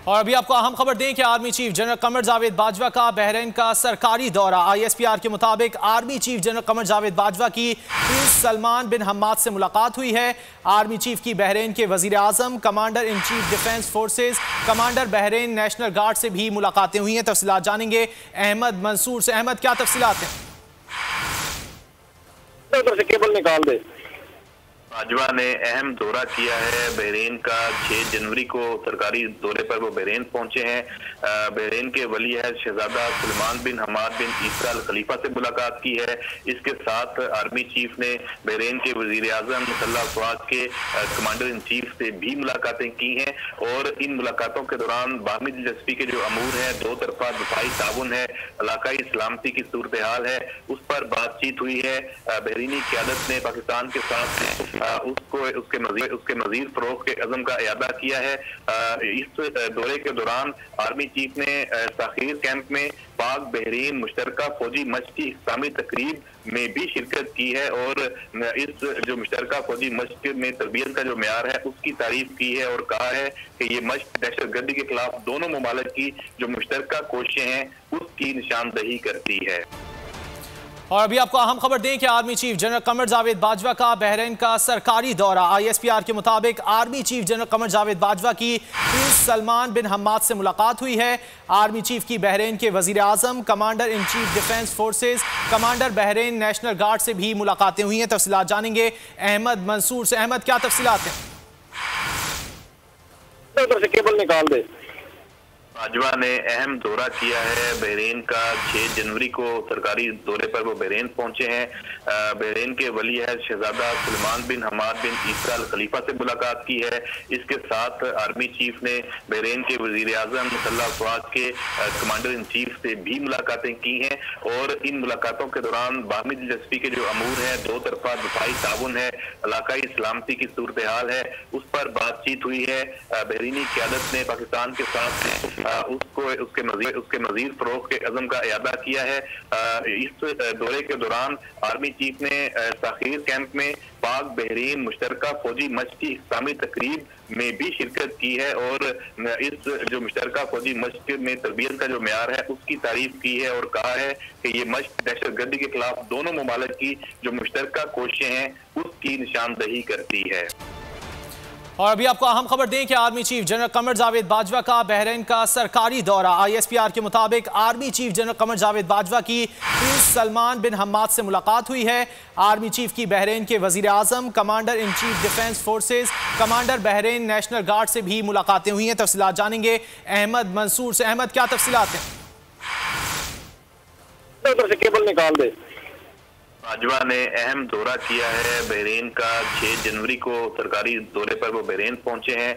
और अभी आपको अहम खबर दें कि army chief general Qamar Javed Bajwa का बहरीन का सरकारी दौरा। ISPR के मुताबिक army chief general Qamar Javed Bajwa की प्रिंस सलमान बिन हम्माद से मुलाकात हुई है। आर्मी चीफ की बहरीन के वजीर आजम, commander in chief defence forces, commander Bahrain national guard से भी मुलाकातें हुई हैं। तफसीलात जानेंगे अहमद मंसूर से। अहमद, क्या तफसीलात हैं? केबल निकाल दे। बाजवा ने अहम दौरा किया है बहरीन का। 6 जनवरी को सरकारी दौरे पर वो बहरीन पहुंचे हैं। बहरीन के वली अहद शहजादा सलमान बिन हमाद बिन ईसा अल खलीफा से मुलाकात की है। इसके साथ आर्मी चीफ ने बहरीन के वजीर आजम मुसल्लह अफवाज के कमांडर इन चीफ से भी मुलाकातें की हैं और इन मुलाकातों के दौरान बाहमी दिलचस्पी के जो अमूर हैं, दो तरफा दफाई ताउन है, इलाकाई सलामती की सूरत हाल है, उस पर बातचीत हुई है। बहरीनी क़यादत ने पाकिस्तान के साथ उसके मजीद फरोग के अज़म का इरादा किया है। इस दौरे के दौरान आर्मी चीफ ने साखीर कैंप में पाक बहरीन मुश्तरका फौजी मश्क की इख्तितामी तकरीब में भी शिरकत की है और इस जो मुश्तरका फौजी मश्क में तरबियत का जो म्यार है उसकी तारीफ की है और कहा है कि ये मश्क दहशतगर्दी के खिलाफ दोनों ममालिक की जो मुश्तरका कोशिशें हैं उसकी निशानदही करती है। और अभी आपको अहम खबर दें कि army chief general Qamar Javed Bajwa का बहरीन का सरकारी दौरा। ISPR के मुताबिक army chief general Qamar Javed Bajwa की प्रिंस सलमान बिन हम्माद से मुलाकात हुई है। आर्मी चीफ की बहरीन के वजीर आजम, commander in chief defence forces, commander Bahrain national guard से भी मुलाकातें हुई हैं। तफसीलात जानेंगे अहमद मंसूर से। अहमद, क्या तफसीलात हैं? केबल निकाल दे। बाजवा ने अहम दौरा किया है बहरीन का। 6 जनवरी को सरकारी दौरे पर वो बहरीन पहुंचे हैं। बहरीन के वली अहद शहजादा सलमान बिन हमाद बिन ईसा अल खलीफा से मुलाकात की है। इसके साथ आर्मी चीफ ने बहरीन के वजीर आजम मुसल्लह अफवाज के कमांडर इन चीफ से भी मुलाकातें की हैं और इन मुलाकातों के दौरान बाहमी दिलचस्पी के जो अमूर हैं, दो तरफा दफाई ताउन है, इलाकाई सलामती की सूरत हाल है, उस पर बातचीत हुई है। बहरीनी क़यादत ने पाकिस्तान के साथ उसके मजीद फरोग के अज़म का इरादा किया है। इस दौरे के दौरान आर्मी चीफ ने साखीर कैंप में पाक बहरीन मुश्तरका फौजी मश्क की इख्तितामी तकरीब में भी शिरकत की है और इस जो मुश्तरका फौजी मश्क में तरबियत का जो म्यार है उसकी तारीफ की है और कहा है कि ये मश्क दहशतगर्दी के खिलाफ दोनों ममालिक की जो मुश्तरका कोशिशें हैं उसकी निशानदही करती है। और अभी आपको अहम खबर दें कि army chief general Qamar Javed Bajwa का बहरीन का सरकारी दौरा। ISPR के मुताबिक army chief general Qamar Javed Bajwa की प्रिंस सलमान बिन हम्माद से मुलाकात हुई है। आर्मी चीफ की बहरीन के वजीर आजम, commander in chief defence forces, commander Bahrain national guard से भी मुलाकातें हुई हैं। तफसीलात जानेंगे अहमद मंसूर से। अहमद, क्या तफसीलात हैं? केबल निकाल दे। बाजवा ने अहम दौरा किया है बहरीन का। 6 जनवरी को सरकारी दौरे पर वो बहरीन पहुंचे हैं।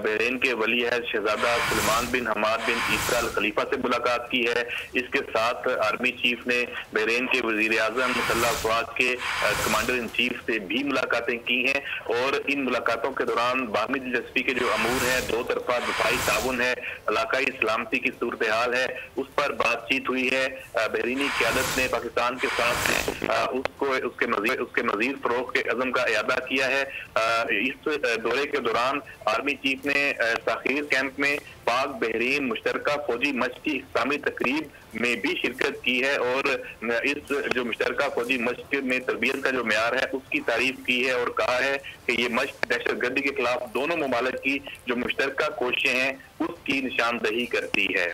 बहरीन के वली अहद शहजादा सलमान बिन हमाद बिन ईसा अल खलीफा से मुलाकात की है। इसके साथ आर्मी चीफ ने बहरीन के वजीर आजम मुसल्लह अफवाज के कमांडर इन चीफ से भी मुलाकातें की हैं और इन मुलाकातों के दौरान बाहमी दिलचस्पी के जो अमूर हैं, दो तरफा दफाई ताउन है, इलाकाई सलामती की सूरत हाल है, उस पर बातचीत हुई है। बहरीनी क़यादत ने पाकिस्तान के साथ उसके मजीद फरोग के अज़म का इरादा किया है। इस दौरे के दौरान आर्मी चीफ ने साखीर कैंप में पाक बहरीन मुश्तरका फौजी मश्क की इख्तितामी तकरीब में भी शिरकत की है और इस जो मुश्तरका फौजी मश्क में तरबियत का जो म्यार है उसकी तारीफ की है और कहा है कि ये मश्क दहशतगर्दी के खिलाफ दोनों ममालिक की जो मुश्तरका कोशिशें हैं उसकी निशानदही करती है।